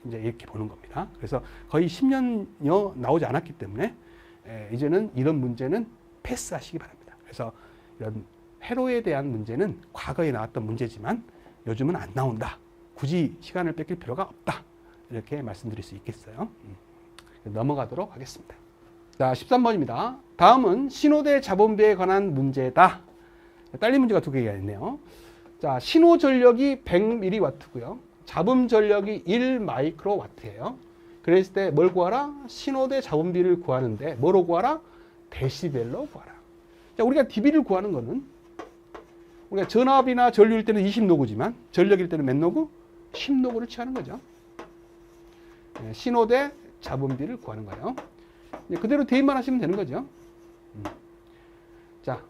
Speaker 1: 이제 이렇게 보는 겁니다. 그래서 거의 10년여 나오지 않았기 때문에 이제는 이런 문제는 패스하시기 바랍니다. 그래서 이런 회로에 대한 문제는 과거에 나왔던 문제지만 요즘은 안 나온다. 굳이 시간을 뺏길 필요가 없다. 이렇게 말씀드릴 수 있겠어요. 넘어가도록 하겠습니다. 자, 13번입니다. 다음은 신호대 자본비에 관한 문제다. 딸린 문제가 두 개가 있네요. 자, 신호 전력이 100mW고요. 잡음 전력이 1마이크로와트예요. 그랬을 때 뭘 구하라? 신호대 자본비를 구하는데 뭐로 구하라? 데시벨로 구하라. 자, 우리가 dB를 구하는 거는 우리가 전압이나 전류일 때는 20노구지만 전력일 때는 몇 노구? 10노구를 취하는 거죠. 신호대 자본비를 구하는 거예요. 그대로 대입만 하시면 되는 거죠. 자,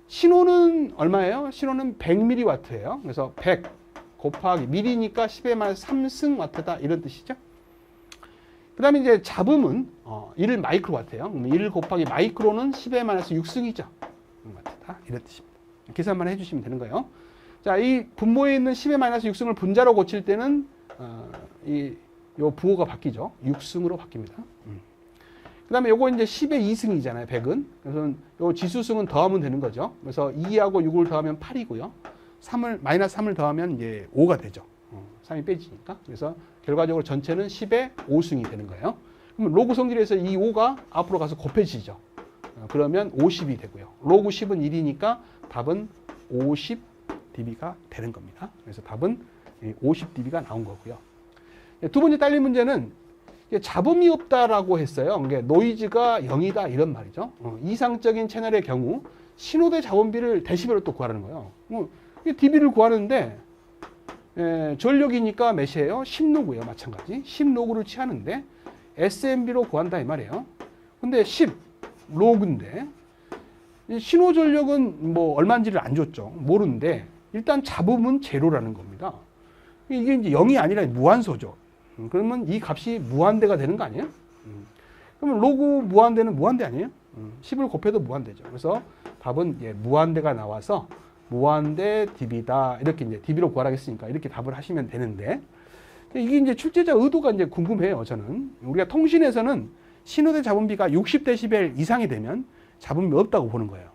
Speaker 1: 신호는 얼마예요? 신호는 100mW예요. 그래서 100 곱하기 미리니까 10에 마이너스 3승 와트다 이런 뜻이죠. 그 다음에 이제 잡음은 1 마이크로와트예요. 1 곱하기 마이크로는 10에 마이너스 6승이죠. 와트다 이런 뜻입니다. 계산만 해주시면 되는 거예요. 자, 이 분모에 있는 10의 마이너스 6승을 분자로 고칠 때는 요 부호가 바뀌죠. 6승으로 바뀝니다. 그 다음에 요거 이제 10의 2승이잖아요. 100은. 그래서 요 지수승은 더하면 되는 거죠. 그래서 2하고 6을 더하면 8이고요. 마이너스 3을 더하면 이제 5가 되죠. 3이 빼지니까. 그래서 결과적으로 전체는 10의 5승이 되는 거예요. 그러면 로그 성질에서 이 5가 앞으로 가서 곱해지죠. 그러면 50이 되고요. 로그 10은 1이니까 답은 50dB가 되는 겁니다. 그래서 답은 50dB가 나온 거고요. 두 번째 딸린 문제는 잡음이 없다라고 했어요. 그러니까 노이즈가 0이다 이런 말이죠. 이상적인 채널의 경우 신호대 자본비를 데시벨로 또 구하라는 거예요. dB를 구하는데 전력이니까 몇이에요? 10노구예요. 마찬가지. 10노구를 취하는데 SMB로 구한다 이 말이에요. 근데 10 로그인데 신호 전력은 뭐 얼마인지를 안 줬죠. 모르는데 일단 잡음은 제로라는 겁니다. 이게 이제 0이 아니라 무한소죠. 그러면 이 값이 무한대가 되는 거 아니에요? 그러면 로그 무한대는 무한대 아니에요? 10을 곱해도 무한대죠. 그래서 답은 이제 무한대가 나와서 무한대 dB다. 이렇게 이제 dB로 구하라겠으니까 이렇게 답을 하시면 되는데 이게 이제 출제자 의도가 이제 궁금해요. 저는 우리가 통신에서는 신호대 잡음비가 60dB 이상이 되면 잡음이 없다고 보는 거예요.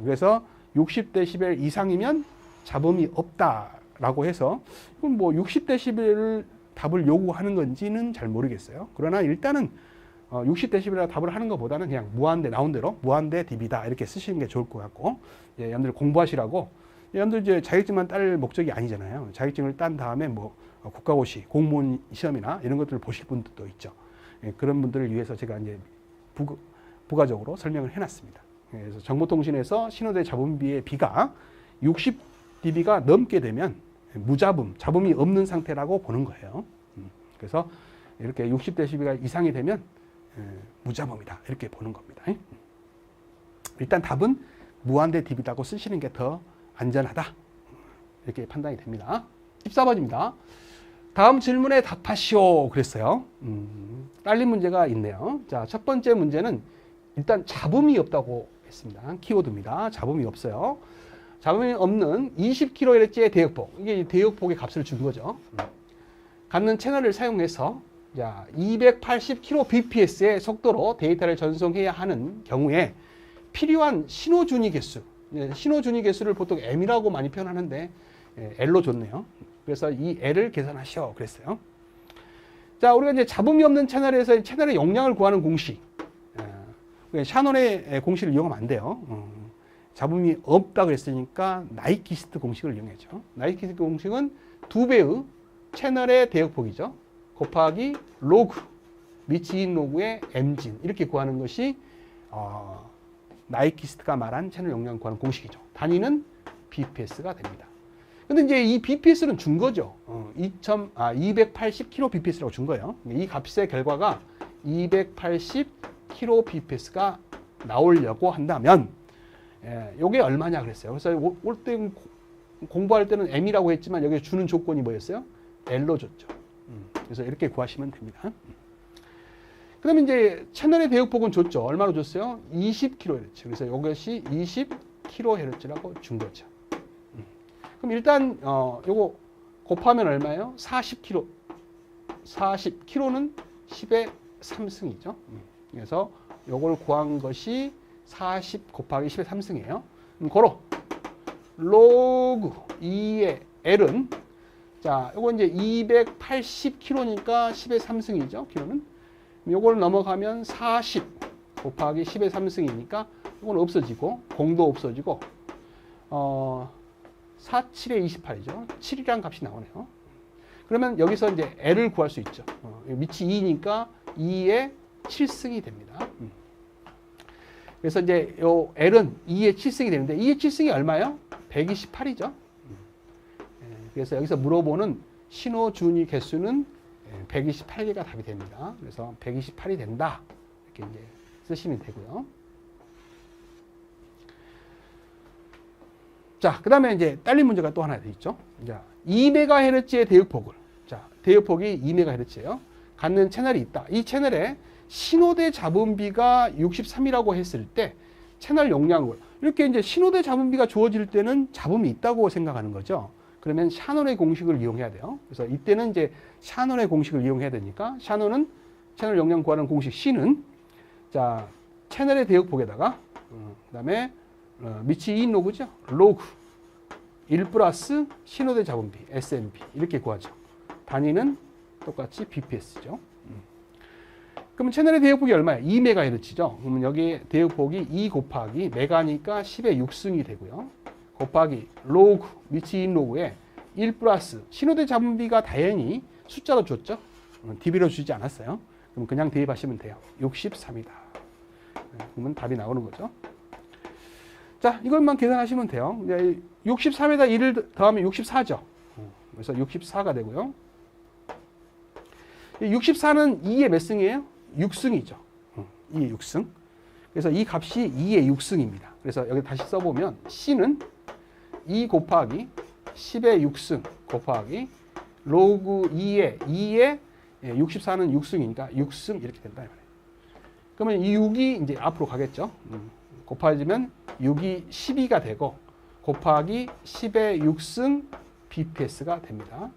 Speaker 1: 그래서 60dB 이상이면 잡음이 없다라고 해서 뭐 60dB를 답을 요구하는 건지는 잘 모르겠어요. 그러나 일단은 60dB라 답을 하는 것보다는 그냥 무한대 나온 대로 무한대 dB다 이렇게 쓰시는 게 좋을 것 같고, 예, 여러분들 공부하시라고, 여러분들 이제 자격증만 딸 목적이 아니잖아요. 자격증을 딴 다음에 뭐 국가고시, 공무원 시험이나 이런 것들을 보실 분들도 있죠. 예, 그런 분들을 위해서 제가 이제 부가적으로 설명을 해놨습니다. 예, 그래서 정보통신에서 신호대 잡음비의 비가 60dB가 넘게 되면 무잡음, 잡음이 없는 상태라고 보는 거예요. 그래서 이렇게 60dB가 이상이 되면 무잡음이다 이렇게 보는 겁니다. 일단 답은 무한대 dB라고 쓰시는 게 더 안전하다 이렇게 판단이 됩니다. 14번입니다. 다음 질문에 답하시오 그랬어요. 딸린 문제가 있네요. 자, 첫 번째 문제는 일단 잡음이 없다고 했습니다. 키워드입니다. 잡음이 없어요. 잡음이 없는 20kHz의 대역폭, 이게 대역폭의 값을 준 거죠. 갖는 채널을 사용해서 280kbps의 속도로 데이터를 전송해야 하는 경우에 필요한 신호준위 개수, 신호준위 개수를 보통 m이라고 많이 표현하는데 L로 줬네요. 그래서 이 L을 계산하시오 그랬어요. 자, 우리가 이제 잡음이 없는 채널에서 채널의 용량을 구하는 공식, 샤논의 공식을 이용하면 안 돼요. 잡음이 없다고 했으니까 나이키스트 공식을 이용했죠. 나이키스트 공식은 2배의 채널의 대역폭이죠. 곱하기 로그, 미치인 로그의 m진 이렇게 구하는 것이 나이키스트가 말한 채널 용량을 구하는 공식이죠. 단위는 bps가 됩니다. 근데 이제 이 bps는 준 거죠. 280kbps라고 준 거예요. 이 값의 결과가 280kbps가 나오려고 한다면 이게 얼마냐 그랬어요. 그래서 올 때 공부할 때는 m이라고 했지만 여기 주는 조건이 뭐였어요? L로 줬죠. 그래서 이렇게 구하시면 됩니다. 그 다음에 이제 채널의 대역폭은 줬죠. 얼마로 줬어요? 20kHz. 그래서 이것이 20kHz라고 준 거죠. 그럼 일단 요거 곱하면 얼마예요? 40kg. 40kg는 10의 3승이죠. 그래서 요걸 구한 것이 40 곱하기 10의 3승이에요. 그럼 로그 2의 L은 자, 요거 이제 280kg니까 10의 3승이죠. 키로는. 요걸 넘어가면 40 곱하기 10의 3승이니까 이건 없어지고 공도 없어지고 47의 28이죠. 7이라는 값이 나오네요. 그러면 여기서 이제 L을 구할 수 있죠. 밑이 2니까 2의 7승이 됩니다. 그래서 이제 요 L은 2의 7승이 되는데 2의 7승이 얼마예요? 128이죠. 그래서 여기서 물어보는 신호준위 개수는 128개가 답이 됩니다. 그래서 128이 된다. 이렇게 이제 쓰시면 되고요. 자, 그 다음에 이제 딸린 문제가 또 하나 더 있죠. 자, 2MHz의 대역폭을. 자, 대역폭이 2MHz예요. 갖는 채널이 있다. 이 채널에 신호대 잡음비가 63이라고 했을 때 채널 용량을 이렇게 이제 신호대 잡음비가 주어질 때는 잡음이 있다고 생각하는 거죠. 그러면 샤논의 공식을 이용해야 돼요. 그래서 이때는 이제 샤논의 공식을 이용해야 되니까 샤논은 채널 용량 구하는 공식 C는 자, 채널의 대역폭에다가 그다음에 밑이 2인 로그죠. 로그 1 플러스 신호대 잡음비 SNB 이렇게 구하죠. 단위는 똑같이 bps죠. 그러면 채널의 대역폭이 얼마예요? 2MHz죠. 그러면 여기 대역폭이 2 곱하기 메가니까 10의 6승이 되고요. 곱하기 로그 밑이 2인 로그에 1 플러스 신호대 잡음비가 당연히 숫자로 줬죠. dB로 주지 않았어요. 그럼 그냥 대입하시면 돼요. 63이다. 그러면 답이 나오는 거죠. 자, 이것만 계산하시면 돼요. 63에다 1을 더하면 64죠. 그래서 64가 되고요. 64는 2의 몇 승이에요? 6승이죠. 2의 6승. 그래서 이 값이 2의 6승입니다. 그래서 여기 다시 써보면 C는 2 곱하기 10의 6승 곱하기 로그 2의 64는 6승이니까 6승 이렇게 된다. 그러면 이 6이 이제 앞으로 가겠죠. 곱해지면 6이 12가 되고 곱하기 10의 6승 bps가 됩니다.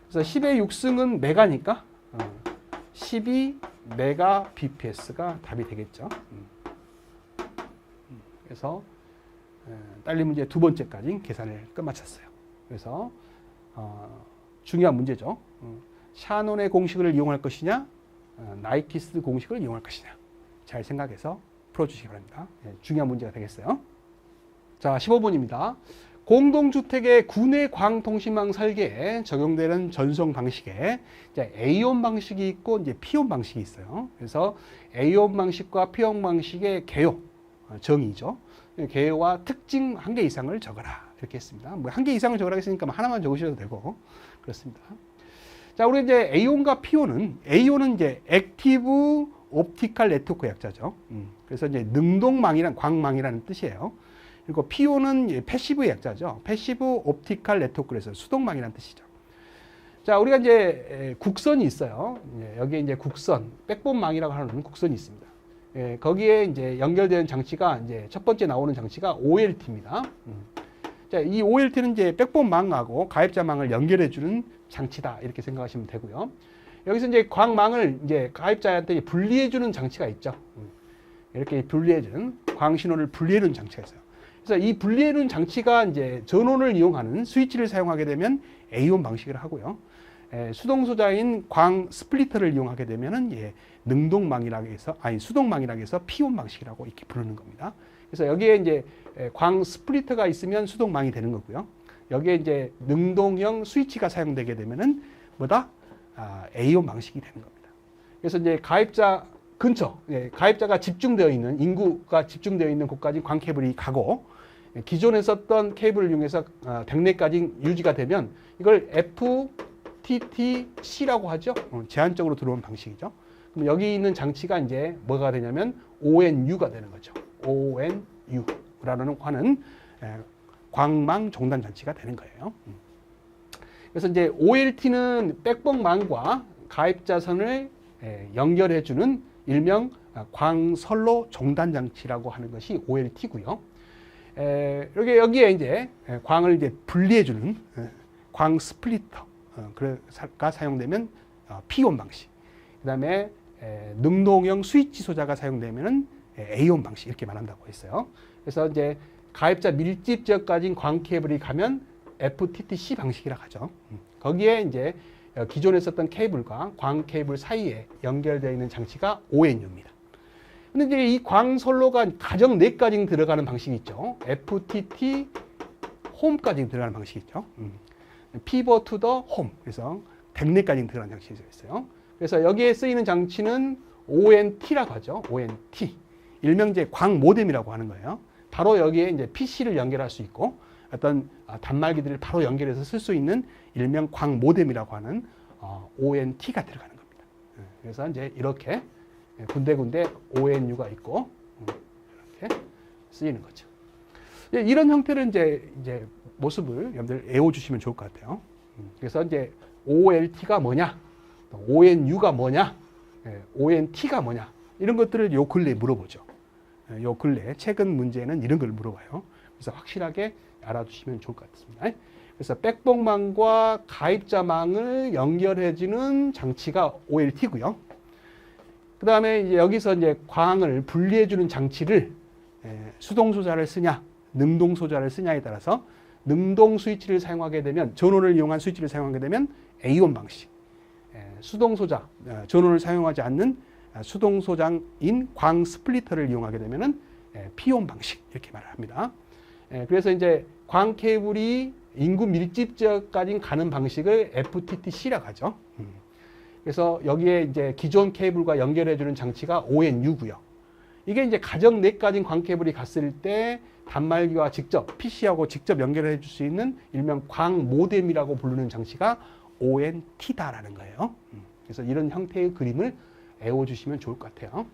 Speaker 1: 그래서 10의 6승은 메가니까 12 메가 bps가 답이 되겠죠. 그래서 딸린 문제 두 번째까지 계산을 끝마쳤어요. 그래서 중요한 문제죠. 샤논의 공식을 이용할 것이냐, 나이키스 공식을 이용할 것이냐. 잘 생각해서 풀어주시기 바랍니다. 중요한 문제가 되겠어요. 자, 15번입니다. 공동주택의 구내 광통신망 설계에 적용되는 전송 방식에 이제 A온 방식이 있고 이제 P온 방식이 있어요. 그래서 A온 방식과 P온 방식의 개요, 정의죠. 개요와 특징 한 개 이상을 적어라. 이렇게 했습니다. 뭐 한 개 이상을 적으라 했으니까 하나만 적으셔도 되고 그렇습니다. 자, 우리 이제 A온과 P온은 A온은 이제 액티브 옵티컬 네트워크 약자죠. 그래서 이제 능동망이란 광망이라는 뜻이에요. 그리고 P온은 패시브 약자죠. 패시브 옵티컬 네트워크에서 수동망이라는 뜻이죠. 자, 우리가 이제 국선이 있어요. 여기에 이제 국선, 백본망이라고 하는 국선이 있습니다. 거기에 이제 연결되는 장치가 이제 첫 번째 나오는 장치가 OLT입니다. 자, 이 OLT는 이제 백본망하고 가입자망을 연결해주는 장치다 이렇게 생각하시면 되고요. 여기서 이제 광망을 이제 가입자한테 분리해주는 장치가 있죠. 이렇게 분리해주는 광신호를 분리해주는 장치가 있어요. 그래서 이 분리해주는 장치가 이제 전원을 이용하는 스위치를 사용하게 되면 A온 방식을 하고요. 수동 소자인 광 스플리터를 이용하게 되면은 능동망이라고 해서 수동망이라고 해서 P온 방식이라고 이렇게 부르는 겁니다. 그래서 여기에 이제 광 스플리터가 있으면 수동망이 되는 거고요. 여기에 이제 능동형 스위치가 사용되게 되면은 뭐다? A온 방식이 되는 겁니다. 그래서 이제 가입자 근처, 가입자가 집중되어 있는, 인구가 집중되어 있는 곳까지 광 케이블이 가고, 기존에 썼던 케이블을 이용해서 백내까지 유지가 되면 이걸 FTTC라고 하죠. 제한적으로 들어온 방식이죠. 그럼 여기 있는 장치가 이제 뭐가 되냐면 ONU가 되는 거죠. ONU라는 하는 광망 종단 장치가 되는 거예요. 그래서 이제 OLT는 백본망과 가입자선을 연결해주는 일명 광선로 종단 장치라고 하는 것이 OLT고요. 여기에 이제 광을 이제 분리해주는 광 스플리터가 사용되면 P온 방식. 그다음에 능동형 스위치 소자가 사용되면은 A온 방식 이렇게 말한다고 했어요. 그래서 이제 가입자 밀집 지역까지 광 케이블이 가면 FTTC 방식이라고 하죠. 거기에 이제 기존에 썼던 케이블과 광 케이블 사이에 연결되어 있는 장치가 ONU입니다. 근데 이제 이 광선로가 가정 내까지 들어가는 방식이 있죠. FTT 홈까지 들어가는 방식이 있죠. 피버 투 더 홈. 그래서 댁내까지 들어가는 장치가 있어요. 그래서 여기에 쓰이는 장치는 ONT라고 하죠. ONT. 일명 이제 광 모뎀이라고 하는 거예요. 바로 여기에 이제 PC를 연결할 수 있고 어떤 단말기들을 바로 연결해서 쓸 수 있는 일명 광 모뎀이라고 하는 ONT가 들어가는 겁니다. 그래서 이제 이렇게 군데군데 ONU가 있고 이렇게 쓰이는 거죠. 이런 형태를 이제 모습을 여러분들 외워주시면 좋을 것 같아요. 그래서 이제 OLT가 뭐냐, ONU가 뭐냐, ONT가 뭐냐 이런 것들을 요 근래에 물어보죠. 요 근래 최근 문제는 이런 걸 물어봐요. 그래서 확실하게 알아두시면 좋을 것 같습니다. 그래서 백본망과 가입자망을 연결해주는 장치가 OLT고요. 그 다음에 이제 여기서 이제 광을 분리해주는 장치를 수동 소자를 쓰냐, 능동 소자를 쓰냐에 따라서 능동 스위치를 사용하게 되면 전원을 이용한 스위치를 사용하게 되면 A온 방식, 수동 소자, 전원을 사용하지 않는 수동 소장인 광 스플리터를 이용하게 되면은 P온 방식 이렇게 말을 합니다. 그래서 이제 광 케이블이 인구 밀집 지역까지 가는 방식을 FTTC라고 하죠. 그래서 여기에 이제 기존 케이블과 연결해주는 장치가 ONU고요. 이게 이제 가정 내까지 광 케이블이 갔을 때 단말기와 직접 PC하고 직접 연결해 줄 수 있는 일명 광 모뎀이라고 부르는 장치가 ONT다라는 거예요. 그래서 이런 형태의 그림을 외워주시면 좋을 것 같아요.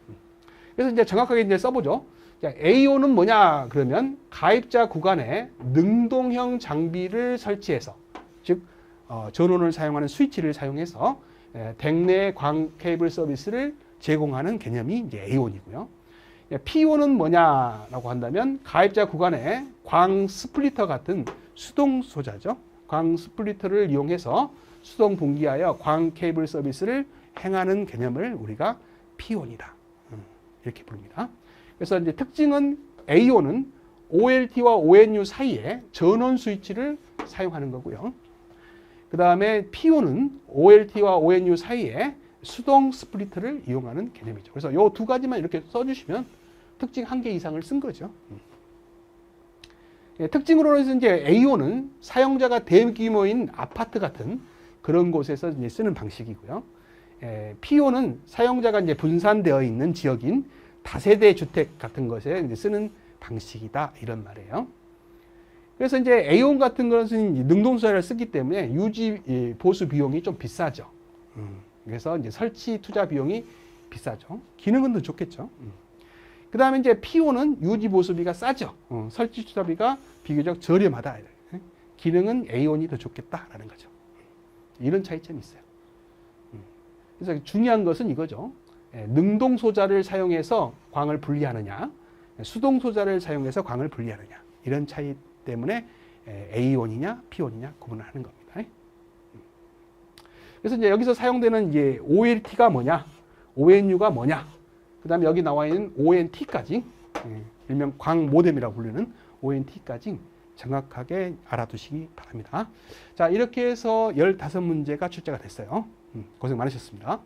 Speaker 1: 그래서 이제 정확하게 이제 써보죠. A온은 뭐냐 그러면 가입자 구간에 능동형 장비를 설치해서 즉 전원을 사용하는 스위치를 사용해서 댁내 광 케이블 서비스를 제공하는 개념이 이제 A온이고요. P온은 뭐냐라고 한다면 가입자 구간에 광 스플리터 같은 수동 소자죠. 광 스플리터를 이용해서 수동 분기하여 광 케이블 서비스를 행하는 개념을 우리가 P온이다. 이렇게 부릅니다. 그래서 이제 특징은 A온은 OLT와 ONU 사이에 전원 스위치를 사용하는 거고요. 그 다음에 P온은 OLT와 ONU 사이에 수동 스플리트를 이용하는 개념이죠. 그래서 요 두 가지만 이렇게 써주시면 특징 한 개 이상을 쓴 거죠. 예, 특징으로는 이제 A호는 사용자가 대규모인 아파트 같은 그런 곳에서 이제 쓰는 방식이고요. 예, P호는 사용자가 이제 분산되어 있는 지역인 다세대 주택 같은 것에 이제 쓰는 방식이다 이런 말이에요. 그래서 이제 A호 같은 것은 능동소자를 쓰기 때문에 유지 보수 비용이 좀 비싸죠. 그래서 이제 설치 투자 비용이 비싸죠. 기능은 더 좋겠죠. 그 다음에 이제 P호는 유지 보수비가 싸죠. 설치 투자비가 비교적 저렴하다. 기능은 A호이 더 좋겠다라는 거죠. 이런 차이점이 있어요. 그래서 중요한 것은 이거죠. 능동 소자를 사용해서 광을 분리하느냐, 수동 소자를 사용해서 광을 분리하느냐 이런 차이 때문에 A온이냐 P온이냐 구분을 하는 겁니다. 그래서 이제 여기서 사용되는 이제 OLT가 뭐냐, ONU가 뭐냐, 그 다음에 여기 나와 있는 ONT까지, 일명 광 모뎀이라고 불리는 ONT까지 정확하게 알아두시기 바랍니다. 자, 이렇게 해서 15문제가 출제가 됐어요. 고생 많으셨습니다.